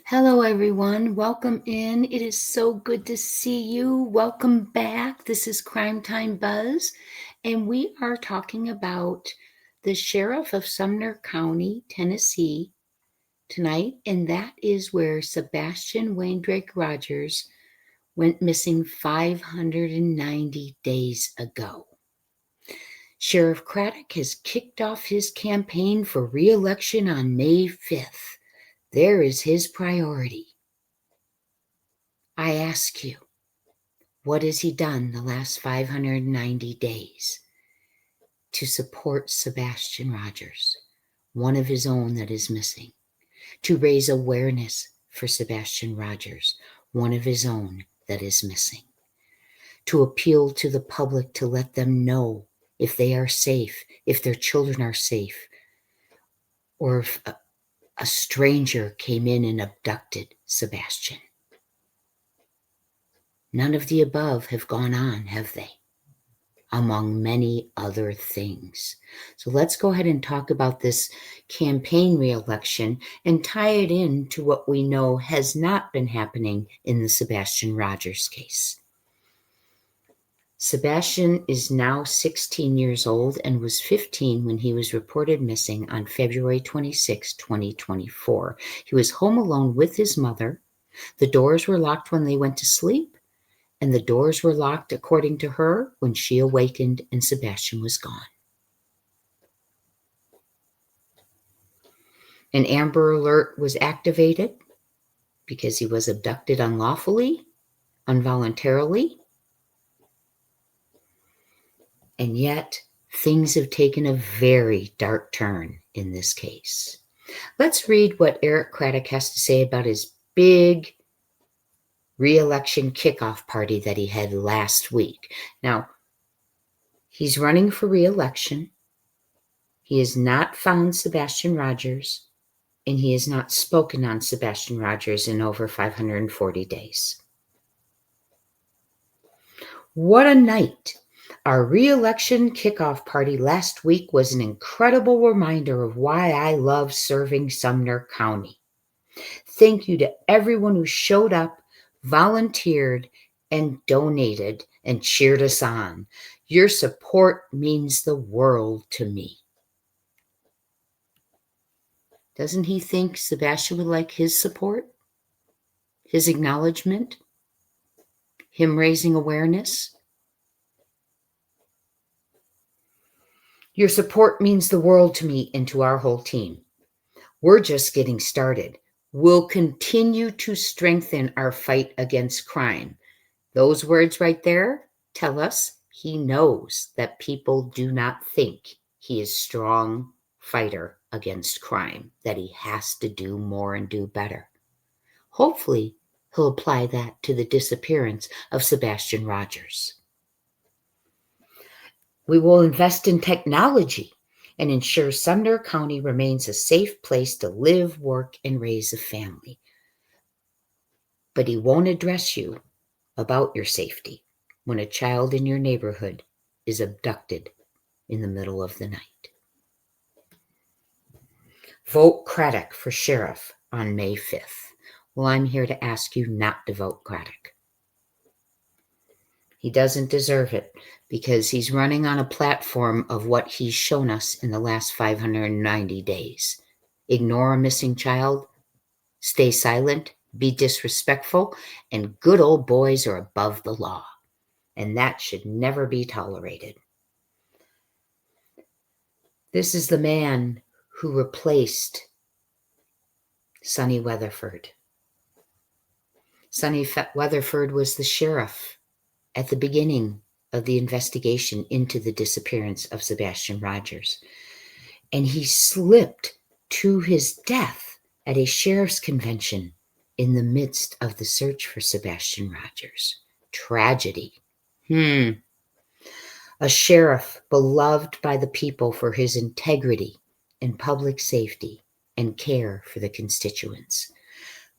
Hello, everyone. Welcome in. It is so good to see you. Welcome back. This is Crime Time Buzz, and we are talking about the sheriff of Sumner County, Tennessee, tonight, and that is where Sebastian Rogers went missing 590 days ago. Sheriff Craddock has kicked off his campaign for re-election on May 5th. There is his priority. I ask you, what has he done the last 590 days to support Sebastian Rogers, one of his own that is missing, to raise awareness for Sebastian Rogers, one of his own that is missing, to appeal to the public to let them know if they are safe, if their children are safe, or if a stranger came in and abducted Sebastian? None of the above have gone on, have they? Among many other things. So let's go ahead and talk about this campaign re-election and tie it in to what we know has not been happening in the Sebastian Rogers case. Sebastian is now 16 years old and was 15 when he was reported missing on February 26, 2024. He was home alone with his mother. The doors were locked when they went to sleep, and the doors were locked, according to her, when she awakened and Sebastian was gone. An Amber Alert was activated because he was abducted unlawfully, involuntarily, and yet things have taken a very dark turn in this case. Let's read what Eric Craddock has to say about his big re-election kickoff party that he had last week. Now, he's running for re-election. He has not found Sebastian Rogers, and he has not spoken on Sebastian Rogers in over 540 days. What a night! Our re-election kickoff party last week was an incredible reminder of why I love serving Sumner County. Thank you to everyone who showed up, volunteered, and donated and cheered us on. Your support means the world to me. Doesn't he think Sebastian would like his support? His acknowledgement? Him raising awareness? Your support means the world to me and to our whole team. We're just getting started. We'll continue to strengthen our fight against crime. Those words right there tell us he knows that people do not think he is a strong fighter against crime, that he has to do more and do better. Hopefully, he'll apply that to the disappearance of Sebastian Rogers. We will invest in technology and ensure Sumner County remains a safe place to live, work, and raise a family. But he won't address you about your safety when a child in your neighborhood is abducted in the middle of the night. Vote Craddock for sheriff on May 5th. Well, I'm here to ask you not to vote Craddock. He doesn't deserve it because he's running on a platform of what he's shown us in the last 590 days. Ignore a missing child, stay silent, be disrespectful, and good old boys are above the law. And that should never be tolerated. This is the man who replaced Sonny Weatherford. Sonny Weatherford was the sheriff at the beginning of the investigation into the disappearance of Sebastian Rogers. And he slipped to his death at a sheriff's convention in the midst of the search for Sebastian Rogers. Tragedy. A sheriff beloved by the people for his integrity and public safety and care for the constituents.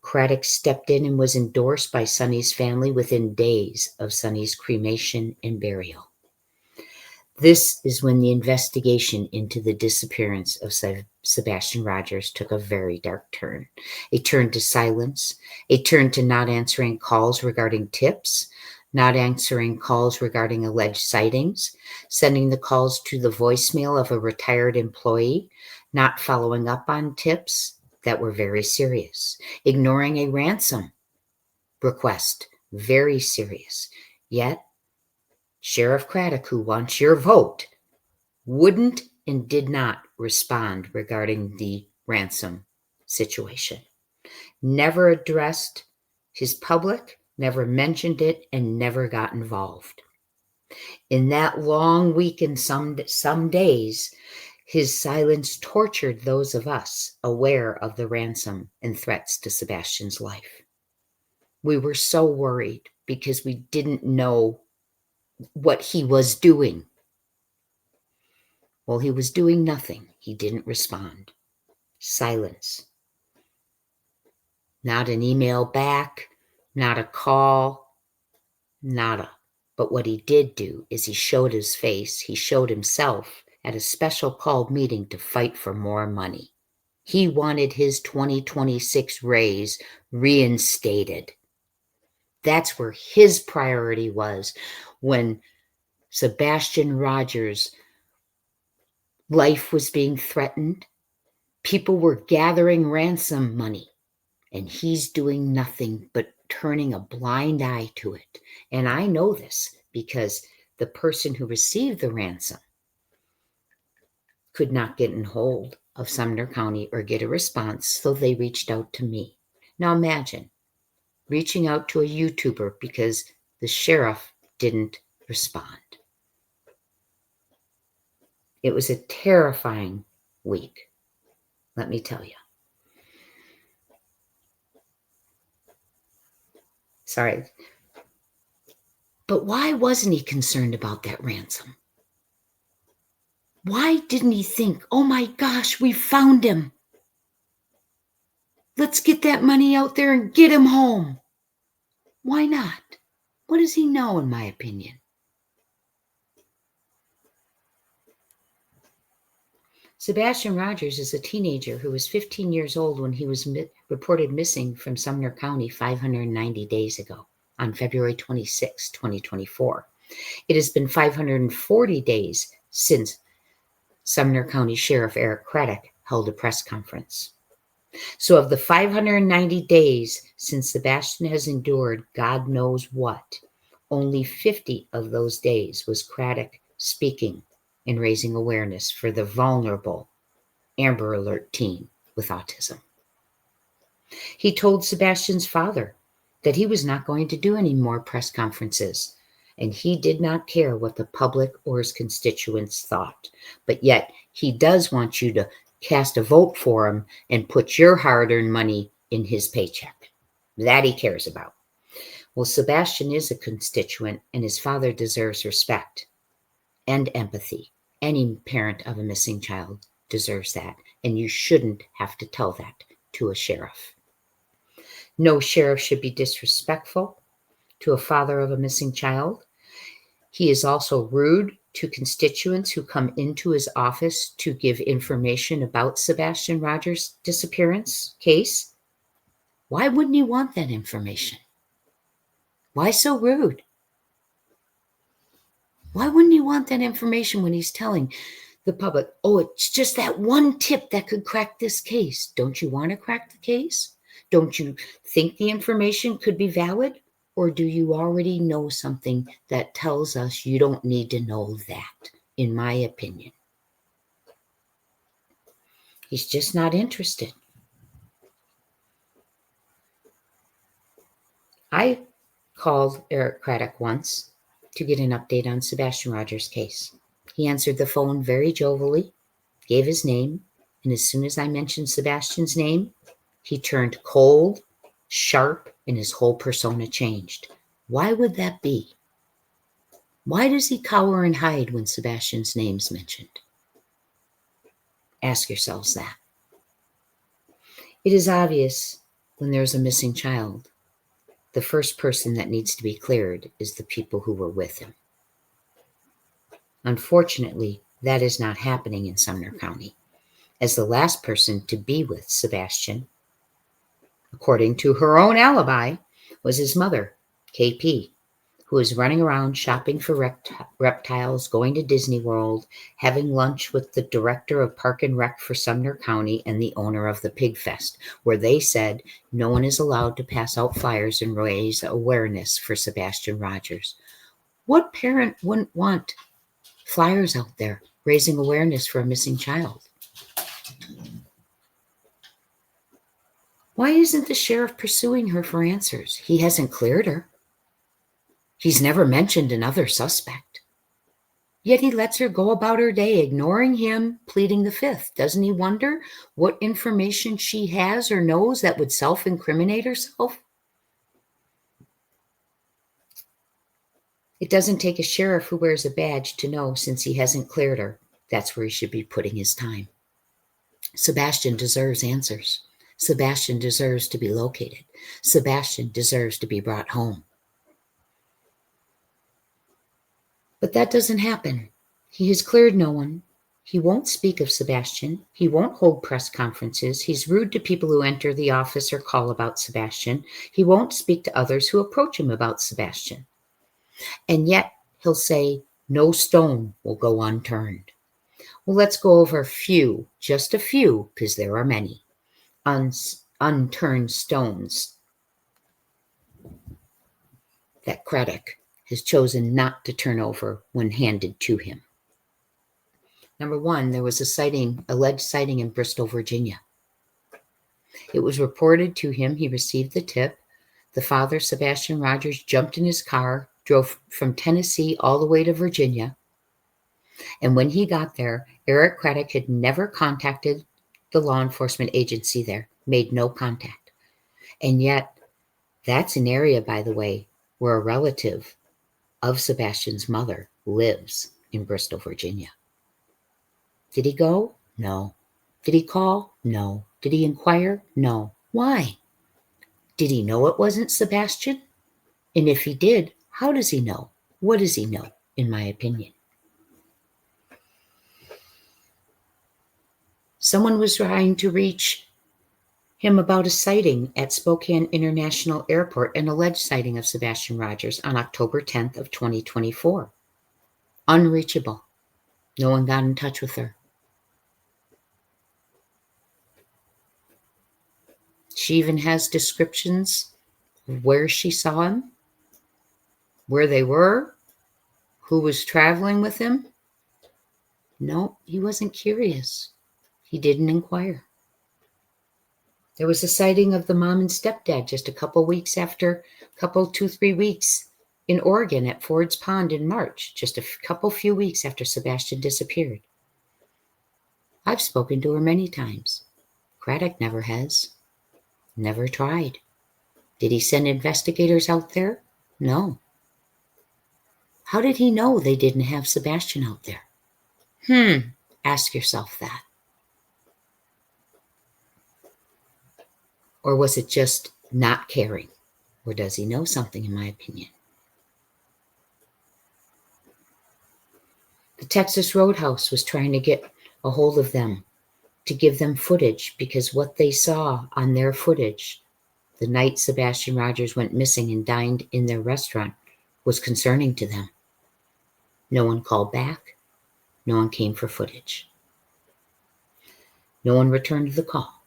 Craddock stepped in and was endorsed by Sonny's family within days of Sonny's cremation and burial. This is when the investigation into the disappearance of Sebastian Rogers took a very dark turn. A turn to silence, a turn to not answering calls regarding tips, not answering calls regarding alleged sightings, sending the calls to the voicemail of a retired employee, not following up on tips that were very serious, ignoring a ransom request, very serious. Yet, Sheriff Craddock, who wants your vote, wouldn't and did not respond regarding the ransom situation. Never addressed his public, never mentioned it, and never got involved. In that long week and some days, his silence tortured those of us aware of the ransom and threats to Sebastian's life. We were so worried because we didn't know what he was doing. Well, he was doing nothing. He didn't respond. Silence. Not an email back, not a call, nada. But what he did do is he showed his face. He showed himself at a special called meeting to fight for more money. He wanted his 2026 raise reinstated. That's where his priority was when Sebastian Rogers' life was being threatened. People were gathering ransom money, and he's doing nothing but turning a blind eye to it. And I know this because the person who received the ransom could not get in hold of Sumner County or get a response, so they reached out to me. Now imagine reaching out to a YouTuber because the sheriff didn't respond. It was a terrifying week, let me tell you. Sorry. But why wasn't he concerned about that ransom? Why didn't he think, oh my gosh, we found him. Let's get that money out there and get him home. Why not? What does he know, in my opinion? Sebastian Rogers is a teenager who was 15 years old when he was reported missing from Sumner County 590 days ago on February 26, 2024. It has been 540 days since Sumner County Sheriff Eric Craddock held a press conference. So of the 590 days since Sebastian has endured God knows what, only 50 of those days was Craddock speaking and raising awareness for the vulnerable Amber Alert teen with autism. He told Sebastian's father that he was not going to do any more press conferences, and he did not care what the public or his constituents thought. But yet he does want you to cast a vote for him and put your hard-earned money in his paycheck. That he cares about. Well, Sebastian is a constituent, and his father deserves respect and empathy. Any parent of a missing child deserves that, and you shouldn't have to tell that to a sheriff. No sheriff should be disrespectful to a father of a missing child. He is also rude to constituents who come into his office to give information about Sebastian Rogers' disappearance case. Why wouldn't he want that information? Why so rude? Why wouldn't he want that information when he's telling the public, oh, it's just that one tip that could crack this case? Don't you want to crack the case? Don't you think the information could be valid? Or do you already know something that tells us you don't need to know that, in my opinion? He's just not interested. I called Eric Craddock once to get an update on Sebastian Rogers' case. He answered the phone very jovially, gave his name, and as soon as I mentioned Sebastian's name, he turned cold, sharp, and his whole persona changed. Why would that be? Why does he cower and hide when Sebastian's name's mentioned? Ask yourselves that. It is obvious when there's a missing child, the first person that needs to be cleared is the people who were with him. Unfortunately, that is not happening in Sumner County, as the last person to be with Sebastian, according to her own alibi, was his mother, KP, who is running around shopping for reptiles, going to Disney World, having lunch with the director of Park and Rec for Sumner County and the owner of the Pig Fest, where they said no one is allowed to pass out flyers and raise awareness for Sebastian Rogers. What parent wouldn't want flyers out there raising awareness for a missing child? Why isn't the sheriff pursuing her for answers? He hasn't cleared her. He's never mentioned another suspect. Yet he lets her go about her day, ignoring him, pleading the fifth. Doesn't he wonder what information she has or knows that would self-incriminate herself? It doesn't take a sheriff who wears a badge to know, since he hasn't cleared her, that's where he should be putting his time. Sebastian deserves answers. Sebastian deserves to be located. Sebastian deserves to be brought home. But that doesn't happen. He has cleared no one. He won't speak of Sebastian. He won't hold press conferences. He's rude to people who enter the office or call about Sebastian. He won't speak to others who approach him about Sebastian. And yet he'll say, no stone will go unturned. Well, let's go over a few, just a few, because there are many, unturned stones that Craddock has chosen not to turn over when handed to him. Number one, there was alleged sighting in Bristol, Virginia. It was reported to him. He received the tip. The father, Sebastian Rogers, jumped in his car, drove from Tennessee all the way to Virginia. And when he got there, Eric Craddock had never contacted the law enforcement agency there, made no contact. And yet, that's an area, by the way, where a relative of Sebastian's mother lives in Bristol, Virginia. Did he go? No. Did he call? No. Did he inquire? No. Why? Did he know it wasn't Sebastian? And if he did, how does he know? What does he know, in my opinion? Someone was trying to reach him about a sighting at Spokane International Airport, an alleged sighting of Sebastian Rogers on October 10th of 2024. Unreachable. No one got in touch with her. She even has descriptions of where she saw him, where they were, who was traveling with him. No, he wasn't curious. He didn't inquire. There was a sighting of the mom and stepdad just a couple, 2-3 weeks in Oregon at Ford's Pond in March, just a few weeks after Sebastian disappeared. I've spoken to her many times. Craddock never has. Never tried. Did he send investigators out there? No. How did he know they didn't have Sebastian out there? Ask yourself that. Or was it just not caring? Or does he know something, in my opinion? The Texas Roadhouse was trying to get a hold of them to give them footage, because what they saw on their footage the night Sebastian Rogers went missing and dined in their restaurant was concerning to them. No one called back. No one came for footage. No one returned the call.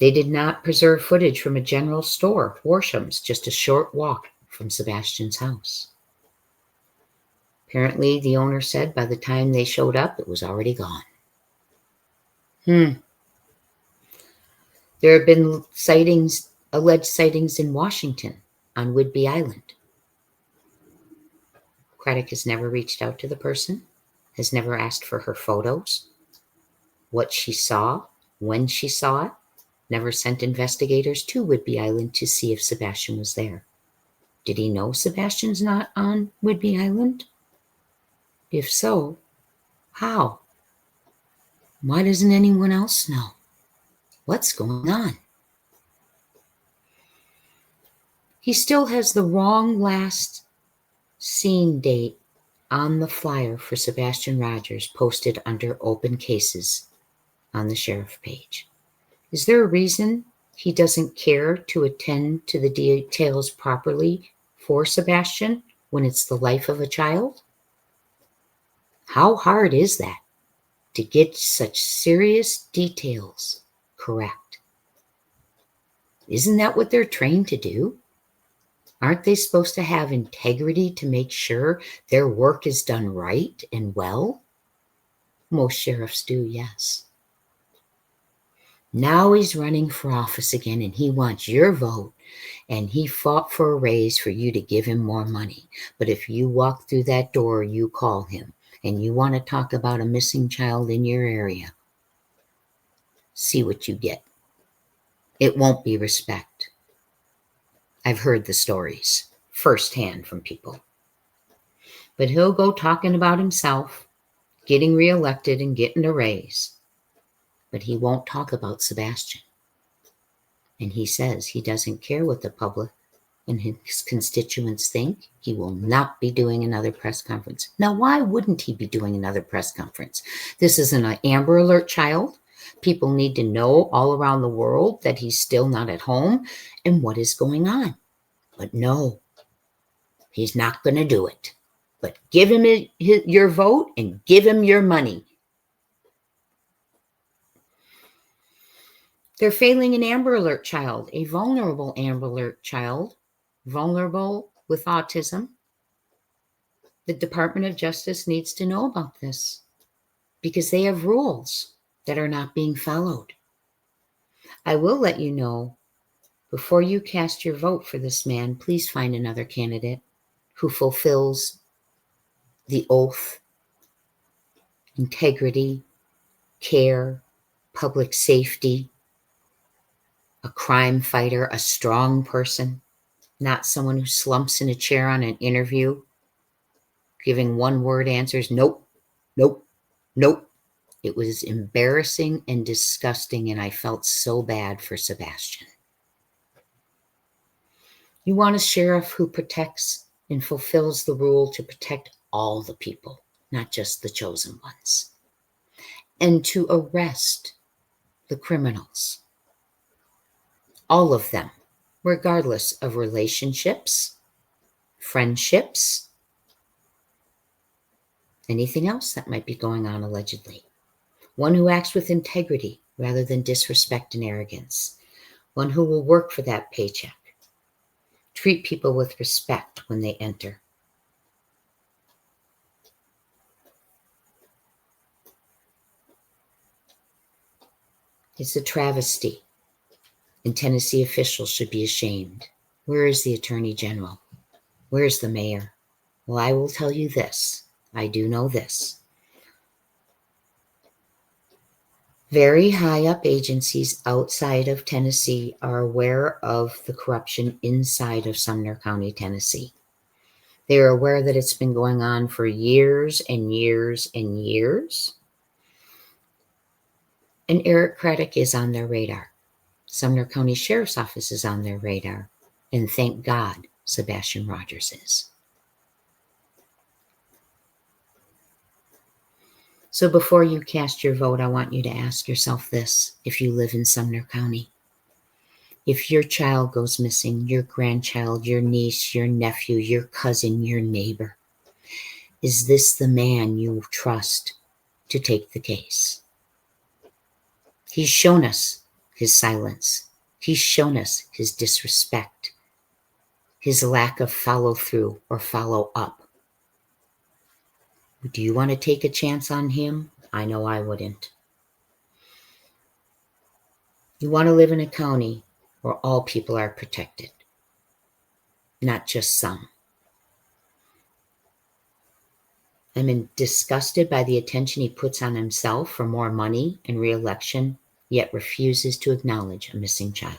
They did not preserve footage from a general store, Warsham's, just a short walk from Sebastian's house. Apparently, the owner said by the time they showed up, it was already gone. There have been alleged sightings in Washington on Whidbey Island. Craddock has never reached out to the person, has never asked for her photos, what she saw, when she saw it, never sent investigators to Whidbey Island to see if Sebastian was there. Did he know Sebastian's not on Whidbey Island? If so, how? Why doesn't anyone else know? What's going on? He still has the wrong last seen date on the flyer for Sebastian Rogers posted under open cases on the sheriff page? Is there a reason he doesn't care to attend to the details properly for Sebastian when it's the life of a child? How hard is that to get such serious details correct? Isn't that what they're trained to do? Aren't they supposed to have integrity to make sure their work is done right and well? Most sheriffs do, yes. Now he's running for office again and he wants your vote, and he fought for a raise for you to give him more money. But if you walk through that door, you call him, and you want to talk about a missing child in your area, see what you get. It won't be respect. I've heard the stories firsthand from people. But he'll go talking about himself, getting reelected and getting a raise. But he won't talk about Sebastian. And he says he doesn't care what the public and his constituents think. He will not be doing another press conference. Now, why wouldn't he be doing another press conference? This is an Amber Alert child. People need to know all around the world that he's still not at home and what is going on. But no, he's not going to do it. But give him your vote and give him your money. They're failing an Amber Alert child, a vulnerable Amber Alert child, vulnerable with autism. The Department of Justice needs to know about this because they have rules that are not being followed. I will let you know, before you cast your vote for this man, please find another candidate who fulfills the oath, integrity, care, public safety, a crime fighter, a strong person, not someone who slumps in a chair on an interview, giving one-word answers. Nope, nope, nope. It was embarrassing and disgusting, and I felt so bad for Sebastian. You want a sheriff who protects and fulfills the rule to protect all the people, not just the chosen ones, and to arrest the criminals. All of them, regardless of relationships, friendships, anything else that might be going on allegedly. One who acts with integrity rather than disrespect and arrogance. One who will work for that paycheck. Treat people with respect when they enter. It's a travesty, and Tennessee officials should be ashamed. Where is the Attorney General? Where is the mayor? Well, I will tell you this. I do know this. Very high up agencies outside of Tennessee are aware of the corruption inside of Sumner County, Tennessee. They are aware that it's been going on for years and years and years. And Eric Craddock is on their radar. Sumner County Sheriff's Office is on their radar. And thank God Sebastian Rogers is. So before you cast your vote, I want you to ask yourself this, if you live in Sumner County. If your child goes missing, your grandchild, your niece, your nephew, your cousin, your neighbor, is this the man you trust to take the case? He's shown us his silence. He's shown us his disrespect, his lack of follow through or follow up. Do you want to take a chance on him? I know I wouldn't. You want to live in a county where all people are protected, not just some. I'm disgusted by the attention he puts on himself for more money and re-election, yet refuses to acknowledge a missing child.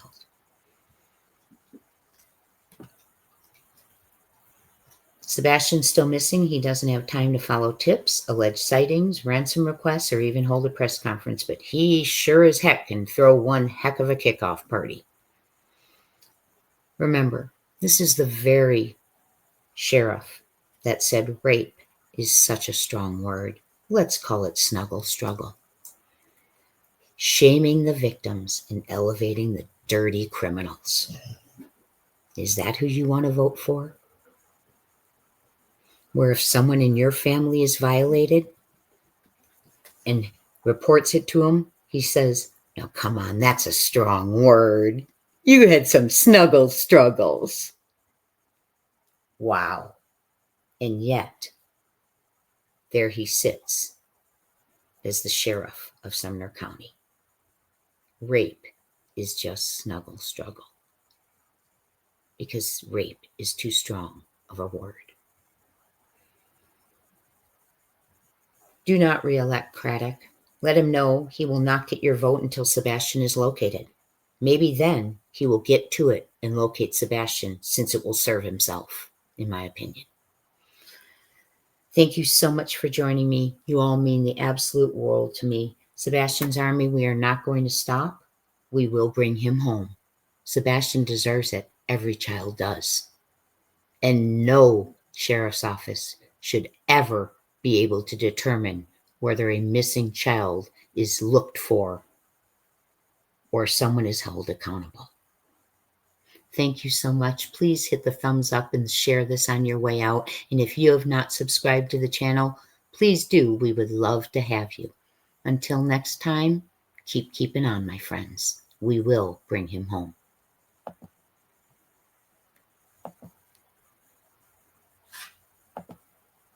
Sebastian's still missing. He doesn't have time to follow tips, alleged sightings, ransom requests, or even hold a press conference, but he sure as heck can throw one heck of a kickoff party. Remember, this is the very sheriff that said rape is such a strong word. Let's call it snuggle struggle. Shaming the victims and elevating the dirty criminals. Is that who you want to vote for? Where if someone in your family is violated and reports it to him, he says, "Now come on, that's a strong word. You had some snuggle struggles." Wow. And yet, there he sits as the sheriff of Sumner County. Rape is just snuggle struggle, because rape is too strong of a word. Do not re-elect Craddock. Let him know he will not get your vote until Sebastian is located. Maybe then he will get to it and locate Sebastian, since it will serve himself, in my opinion. Thank you so much for joining me. You all mean the absolute world to me. Sebastian's army, we are not going to stop. We will bring him home. Sebastian deserves it. Every child does. And no sheriff's office should ever be able to determine whether a missing child is looked for or someone is held accountable. Thank you so much. Please hit the thumbs up and share this on your way out. And if you have not subscribed to the channel, please do. We would love to have you. Until next time, keep keeping on, my friends. We will bring him home.